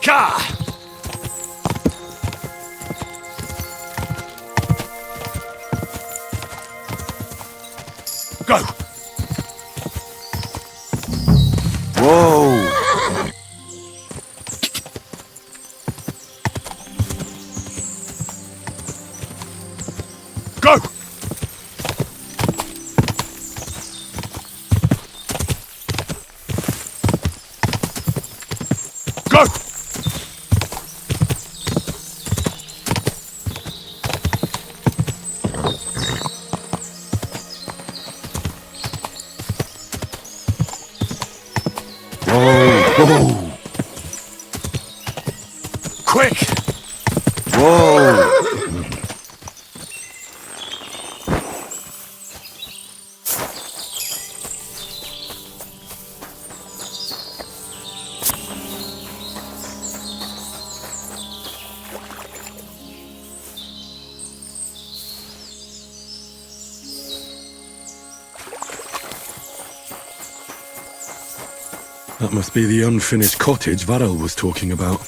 Ka! Go! Whoa! Go! Go! Whoa! Quick! Whoa! That must be the unfinished cottage Varel was talking about.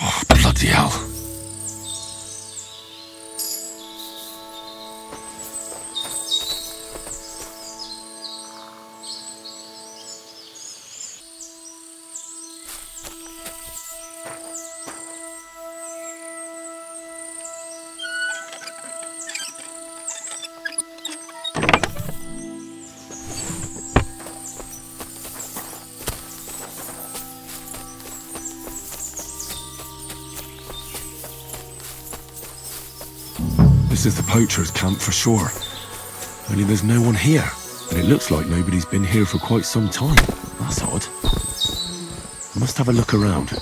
Oh, bloody hell. This is the poacher's camp for sure. Only there's no one here. And it looks like nobody's been here for quite some time. That's odd. I must have a look around.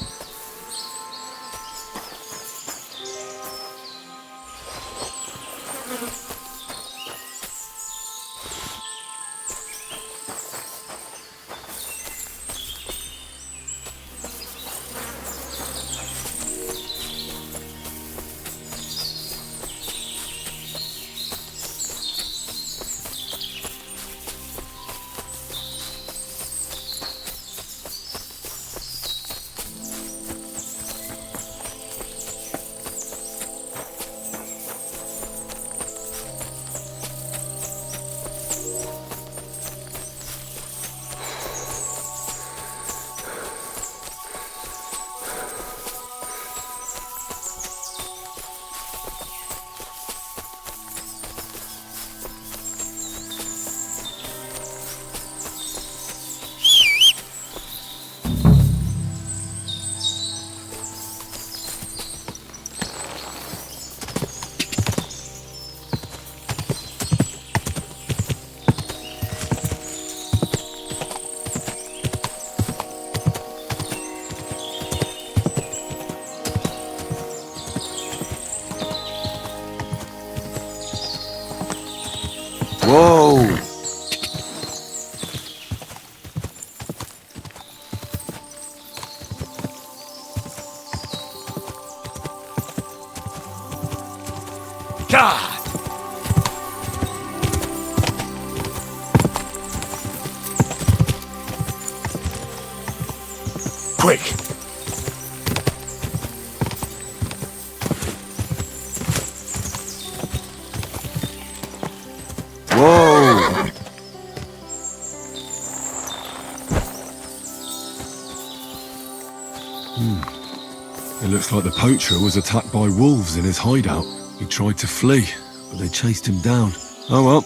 Whoa! Ka! Quick! Whoa! It looks like the poacher was attacked by wolves in his hideout. He tried to flee, but they chased him down. Oh well.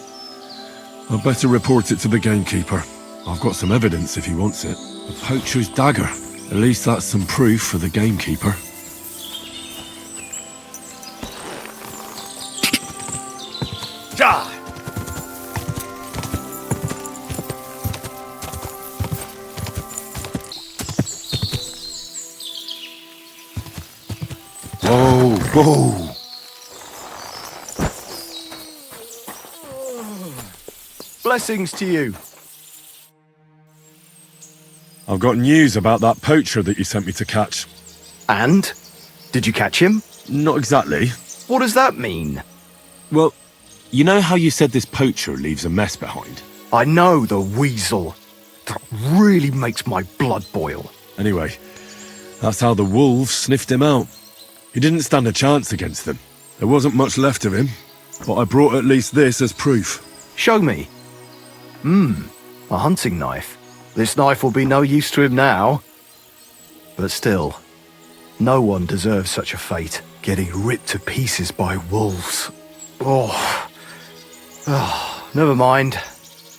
I'd better report it to the gamekeeper. I've got some evidence if he wants it. The poacher's dagger. At least that's some proof for the gamekeeper. Ka! Whoa! Whoa! Blessings to you. I've got news about that poacher that you sent me to catch. And? Did you catch him? Not exactly. What does that mean? Well, you know how you said this poacher leaves a mess behind? I know, the weasel. That really makes my blood boil. Anyway, that's how the wolves sniffed him out. He didn't stand a chance against them. There wasn't much left of him, but I brought at least this as proof. Show me. A hunting knife. This knife will be no use to him now. But still, no one deserves such a fate, getting ripped to pieces by wolves. Oh, never mind.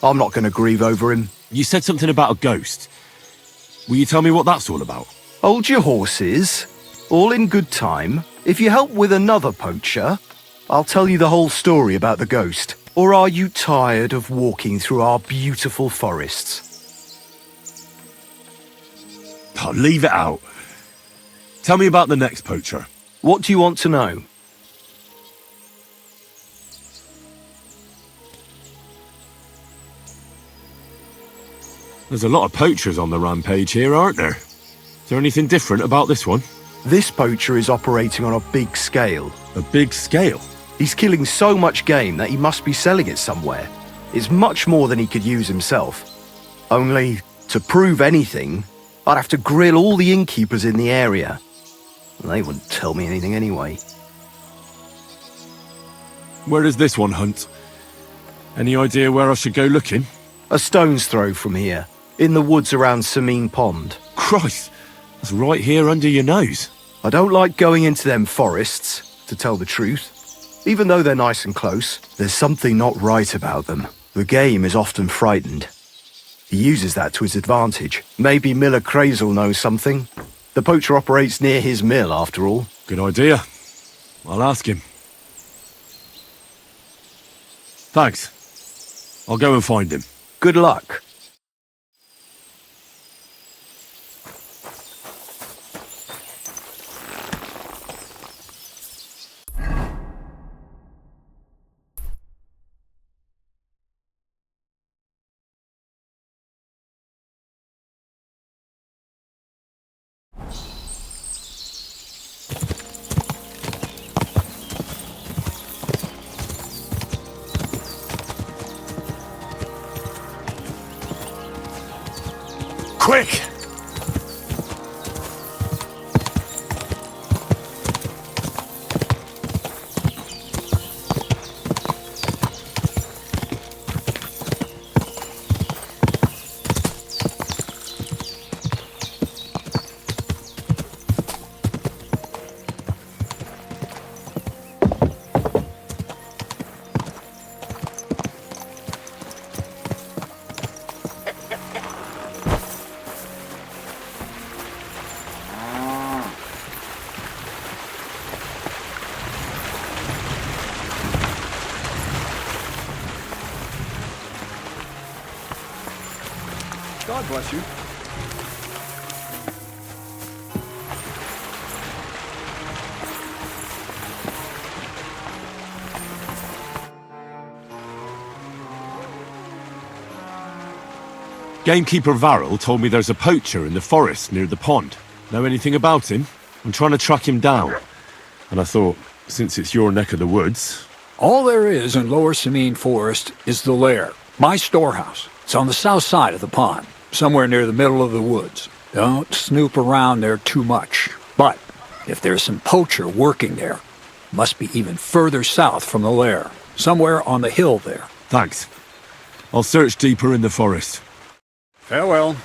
I'm not going to grieve over him. You said something about a ghost. Will you tell me what that's all about? Hold your horses. All in good time. If you help with another poacher, I'll tell you the whole story about the ghost. Or are you tired of walking through our beautiful forests? Oh, leave it out. Tell me about the next poacher. What do you want to know? There's a lot of poachers on the rampage here, aren't there? Is there anything different about this one? This poacher is operating on a big scale. A big scale? He's killing so much game that he must be selling it somewhere. It's much more than he could use himself. Only, to prove anything, I'd have to grill all the innkeepers in the area. They wouldn't tell me anything anyway. Where does this one hunt? Any idea where I should go looking? A stone's throw from here, in the woods around Samine Pond. Christ, that's right here under your nose. I don't like going into them forests, to tell the truth. Even though they're nice and close, there's something not right about them. The game is often frightened. He uses that to his advantage. Maybe Miller Crazel knows something. The poacher operates near his mill, after all. Good idea. I'll ask him. Thanks. I'll go and find him. Good luck. Quick! God bless you. Gamekeeper Varrel told me there's a poacher in the forest near the pond. Know anything about him? I'm trying to track him down. And I thought, since it's your neck of the woods... All there is in Lower Samine Forest is the lair, my storehouse. It's on the south side of the pond, somewhere near the middle of the woods. Don't snoop around there too much. But if there's some poacher working there, must be even further south from the lair, somewhere on the hill there. Thanks. I'll search deeper in the forest. Farewell,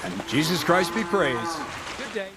and Jesus Christ be praised. Good day.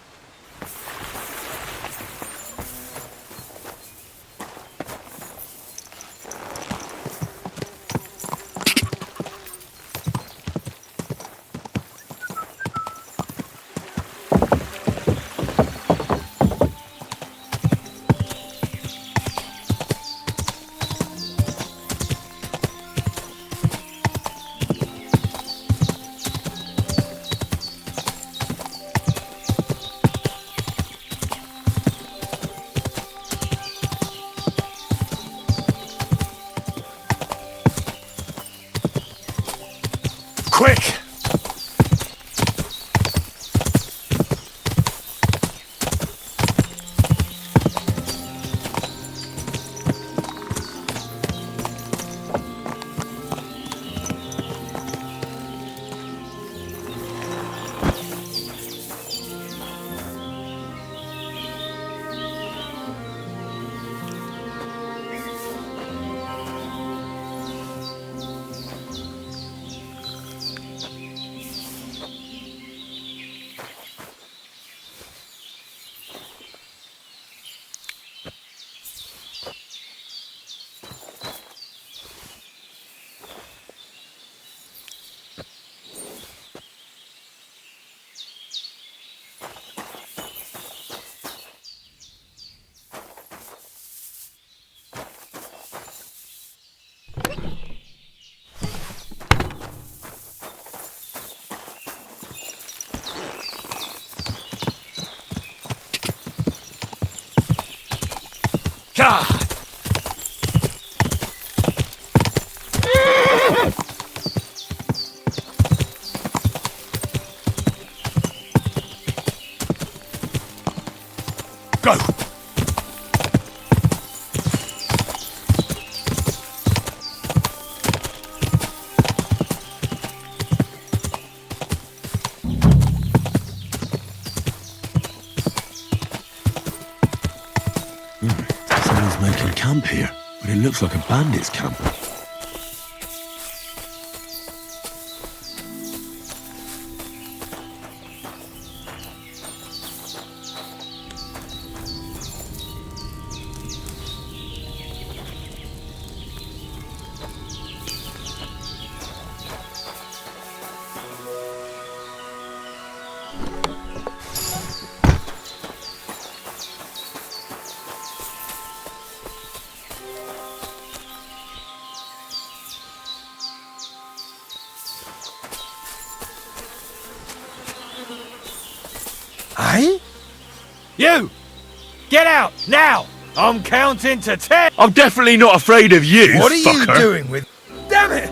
God! Go! Someone's making camp here, but it looks like a bandit's camp. Hey? You! Get out, now! I'm counting to 10! I'm definitely not afraid of you, What are you fucker. doing with... Damn it!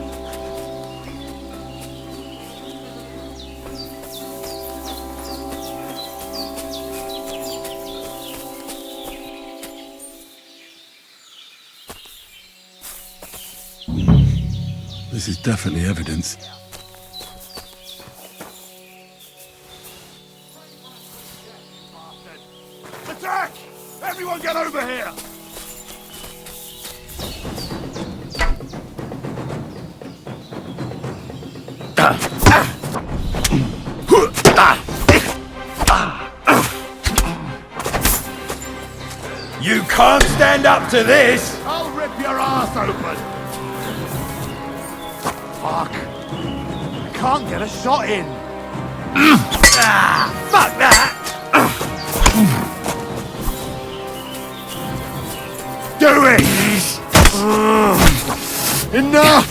This is definitely evidence. Attack! Everyone get over here! You can't stand up to this! I'll rip your ass open! Fuck. I can't get a shot in. Fuck that! Do it! Enough!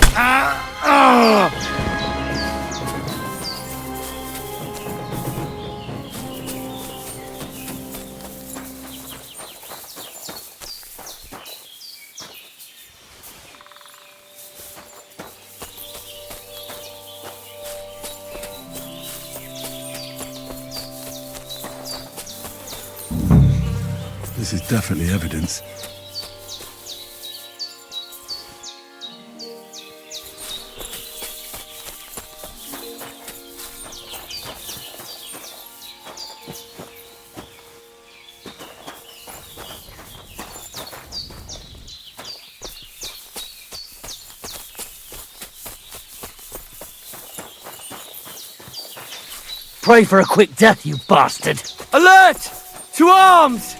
This is definitely evidence. Pray for a quick death, you bastard! Alert! To arms!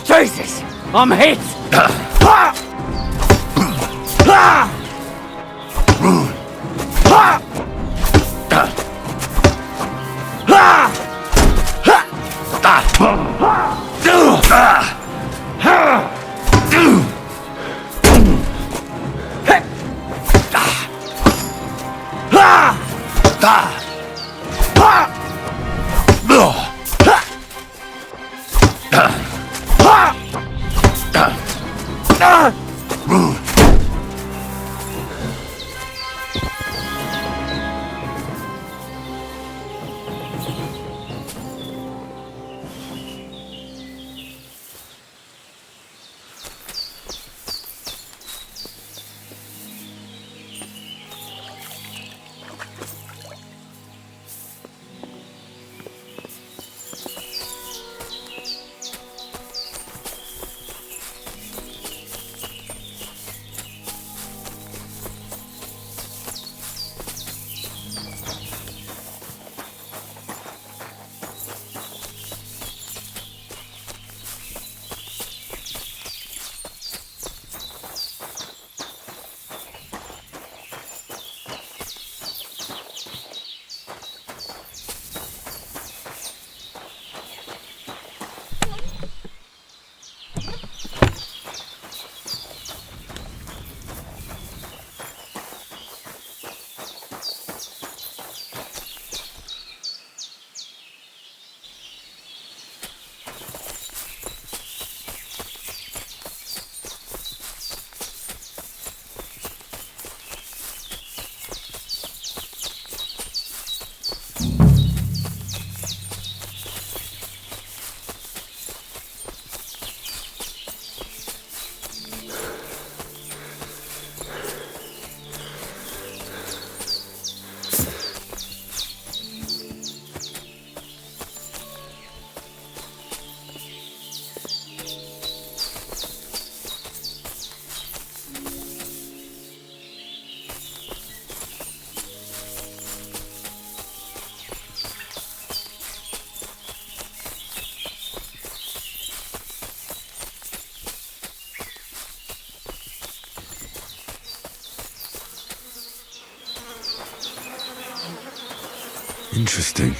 Jesus! I'm hit! Interesting.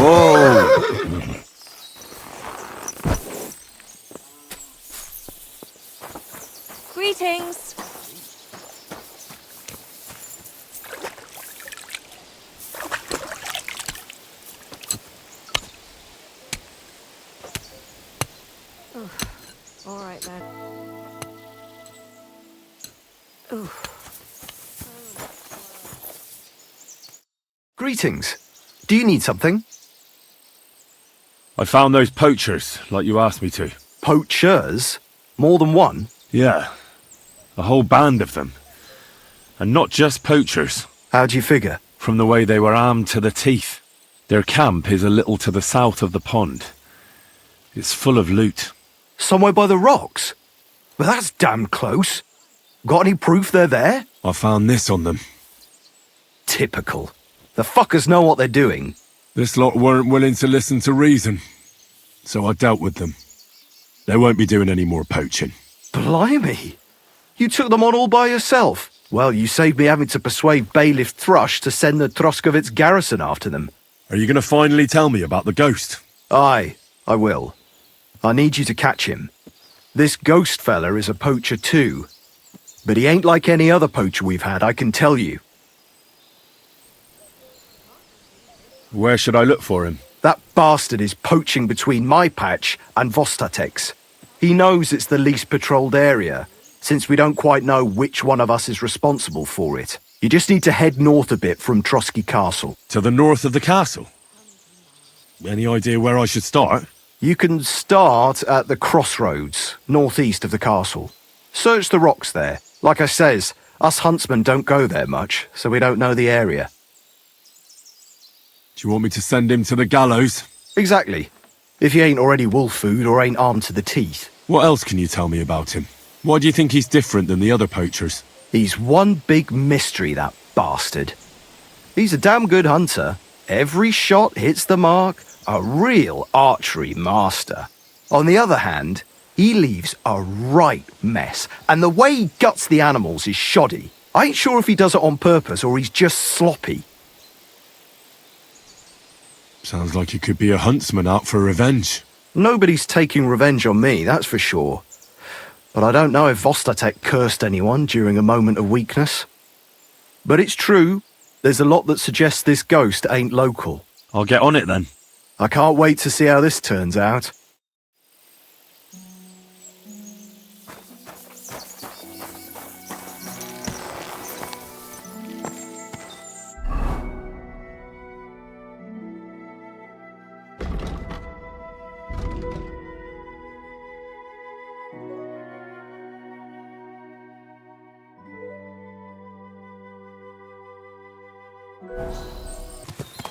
Whoa! Greetings. Oh, all right then. Oh. Greetings. Do you need something? I found those poachers, like you asked me to. Poachers? More than one? Yeah. A whole band of them. And not just poachers. How'd you figure? From the way they were armed to the teeth. Their camp is a little to the south of the pond. It's full of loot. Somewhere by the rocks? Well, that's damn close. Got any proof they're there? I found this on them. Typical. The fuckers know what they're doing. This lot weren't willing to listen to reason. So I dealt with them. They won't be doing any more poaching. Blimey. You took them on all by yourself. Well, you saved me having to persuade Bailiff Thrush to send the Troskovitz garrison after them. Are you going to finally tell me about the ghost? Aye, I will. I need you to catch him. This ghost fella is a poacher too. But he ain't like any other poacher we've had, I can tell you. Where should I look for him? That bastard is poaching between my patch and Vostatek's. He knows it's the least patrolled area, since we don't quite know which one of us is responsible for it. You just need to head north a bit from Trotsky Castle. To the north of the castle? Any idea where I should start? You can start at the crossroads, northeast of the castle. Search the rocks there. Like I says, us huntsmen don't go there much, so we don't know the area. Do you want me to send him to the gallows? Exactly. If he ain't already wolf food or ain't armed to the teeth. What else can you tell me about him? Why do you think he's different than the other poachers? He's one big mystery, that bastard. He's a damn good hunter. Every shot hits the mark. A real archery master. On the other hand, he leaves a right mess. And the way he guts the animals is shoddy. I ain't sure if he does it on purpose or he's just sloppy. Sounds like he could be a huntsman out for revenge. Nobody's taking revenge on me, that's for sure. But I don't know if Vostatek cursed anyone during a moment of weakness. But it's true, there's a lot that suggests this ghost ain't local. I'll get on it then. I can't wait to see how this turns out.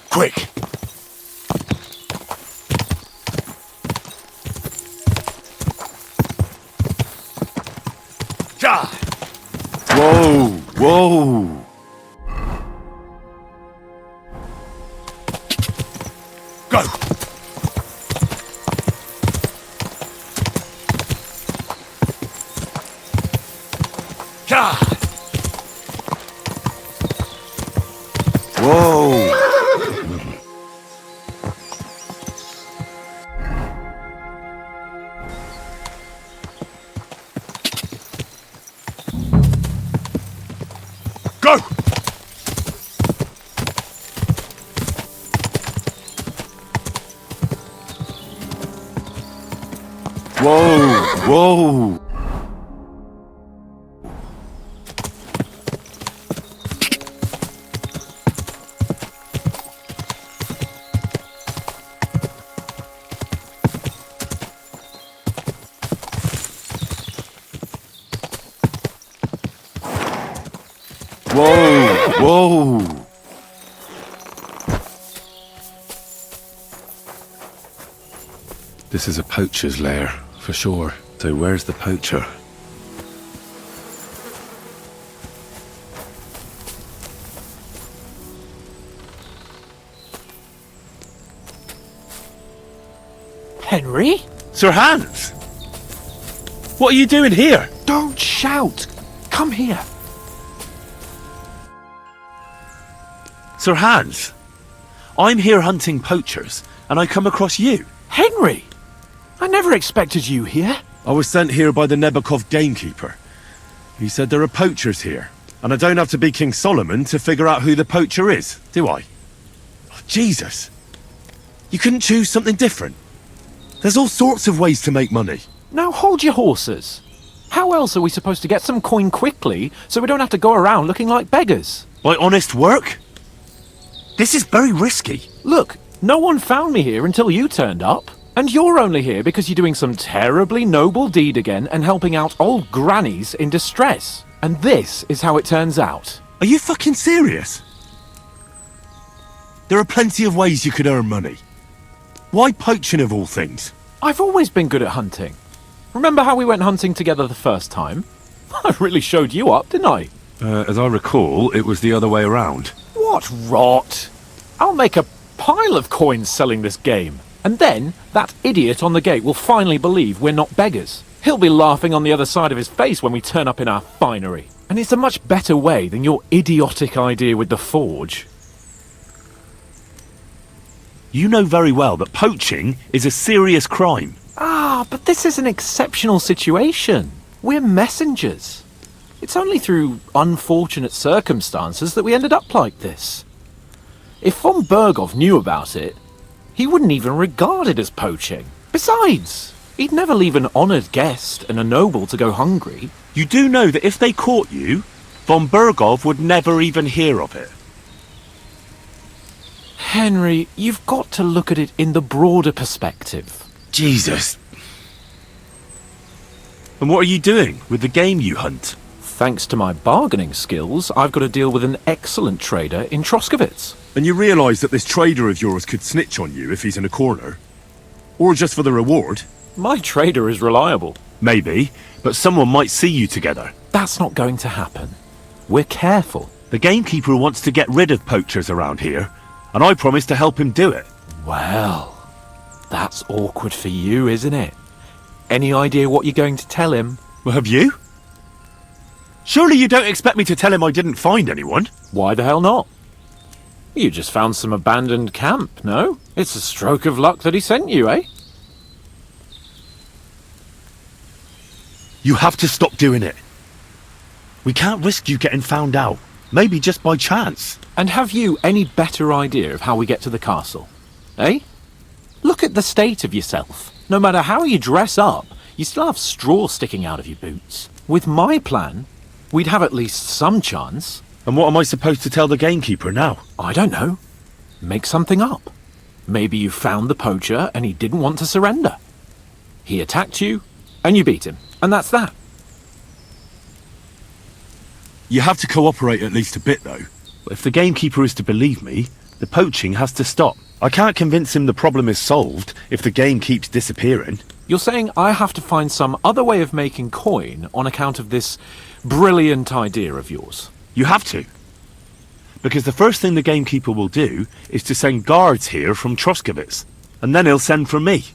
Quick! Ja! Whoa! Whoa! Go! Whoa! Whoa! Whoa! Whoa! This is a poacher's lair, for sure. So where's the poacher? Henry? Sir Hans! What are you doing here? Don't shout! Come here! Sir Hans, I'm here hunting poachers, and I come across you. Henry! I never expected you here. I was sent here by the Nebakov gamekeeper. He said there are poachers here, and I don't have to be King Solomon to figure out who the poacher is, do I? Oh, Jesus! You couldn't choose something different? There's all sorts of ways to make money. Now hold your horses. How else are we supposed to get some coin quickly so we don't have to go around looking like beggars? By honest work? This is very risky. Look, no one found me here until you turned up. And you're only here because you're doing some terribly noble deed again and helping out old grannies in distress. And this is how it turns out. Are you fucking serious? There are plenty of ways you could earn money. Why poaching of all things? I've always been good at hunting. Remember how we went hunting together the first time? I really showed you up, didn't I? As I recall, it was the other way around. What rot! I'll make a pile of coins selling this game. And then, that idiot on the gate will finally believe we're not beggars. He'll be laughing on the other side of his face when we turn up in our finery. And it's a much better way than your idiotic idea with the forge. You know very well that poaching is a serious crime. Ah, but this is an exceptional situation. We're messengers. It's only through unfortunate circumstances that we ended up like this. If von Berghoff knew about it, he wouldn't even regard it as poaching. Besides, he'd never leave an honoured guest and a noble to go hungry. You do know that if they caught you, von Berghoff would never even hear of it. Henry, you've got to look at it in the broader perspective. Jesus. And what are you doing with the game you hunt? Thanks to my bargaining skills, I've got to deal with an excellent trader in Troskowitz. And you realise that this trader of yours could snitch on you if he's in a corner? Or just for the reward? My trader is reliable. Maybe, but someone might see you together. That's not going to happen. We're careful. The gamekeeper wants to get rid of poachers around here, and I promise to help him do it. Well, that's awkward for you, isn't it? Any idea what you're going to tell him? Well, have you? Surely you don't expect me to tell him I didn't find anyone? Why the hell not? You just found some abandoned camp, no? It's a stroke of luck that he sent you, eh? You have to stop doing it. We can't risk you getting found out. Maybe just by chance. And have you any better idea of how we get to the castle? Eh? Look at the state of yourself. No matter how you dress up, you still have straw sticking out of your boots. With my plan, we'd have at least some chance. And what am I supposed to tell the gamekeeper now? I don't know. Make something up. Maybe you found the poacher and he didn't want to surrender. He attacked you and you beat him. And that's that. You have to cooperate at least a bit, though. If the gamekeeper is to believe me, the poaching has to stop. I can't convince him the problem is solved if the game keeps disappearing. You're saying I have to find some other way of making coin on account of this brilliant idea of yours? You have to. Because the first thing the gamekeeper will do is to send guards here from Troskowitz. And then he'll send for me.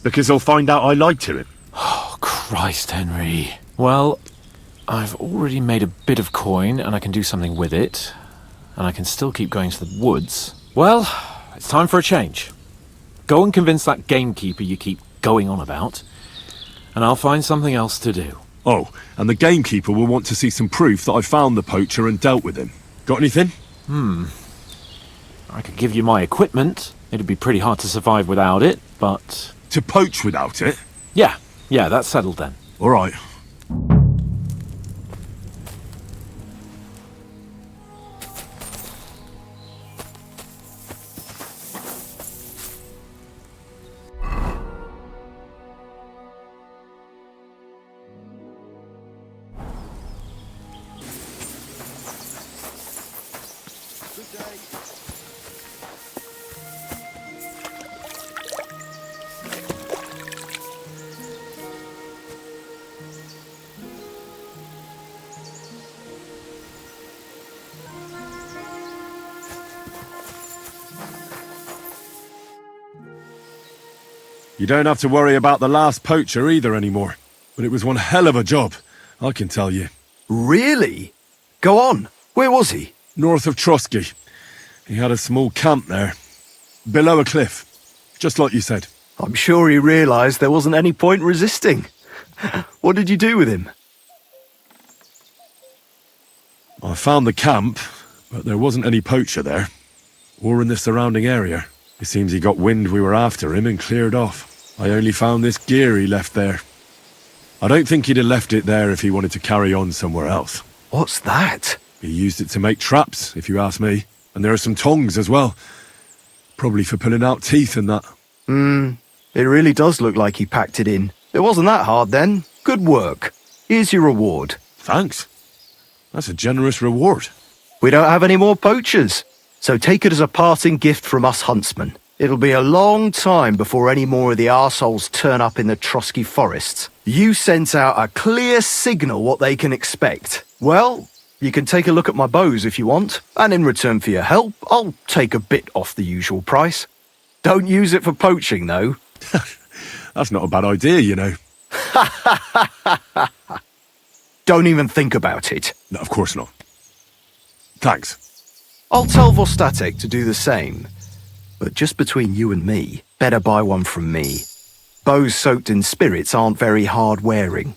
Because he'll find out I lied to him. Oh, Christ, Henry. Well, I've already made a bit of coin and I can do something with it. And I can still keep going to the woods. Well, it's time for a change. Go and convince that gamekeeper you keep going on about. And I'll find something else to do. Oh, and the gamekeeper will want to see some proof that I found the poacher and dealt with him. Got anything? I could give you my equipment. It'd be pretty hard to survive without it, but... To poach without it? Yeah, that's settled then. All right. You don't have to worry about the last poacher either anymore. But it was one hell of a job, I can tell you. Really? Go on. Where was he? North of Trotsky. He had a small camp there. Below a cliff. Just like you said. I'm sure he realised there wasn't any point resisting. What did you do with him? I found the camp, but there wasn't any poacher there. Or in the surrounding area. It seems he got wind we were after him and cleared off. I only found this gear he left there. I don't think he'd have left it there if he wanted to carry on somewhere else. What's that? He used it to make traps, if you ask me. And there are some tongs as well. Probably for pulling out teeth and that. It really does look like he packed it in. It wasn't that hard then. Good work. Here's your reward. Thanks. That's a generous reward. We don't have any more poachers, so take it as a parting gift from us huntsmen. It'll be a long time before any more of the arseholes turn up in the Trotsky forests. You sent out a clear signal what they can expect. Well, you can take a look at my bows if you want, and in return for your help, I'll take a bit off the usual price. Don't use it for poaching, though. That's not a bad idea, you know. Don't even think about it. No, of course not. Thanks. I'll tell Vostatek to do the same. But just between you and me, better buy one from me. Bows soaked in spirits aren't very hard wearing.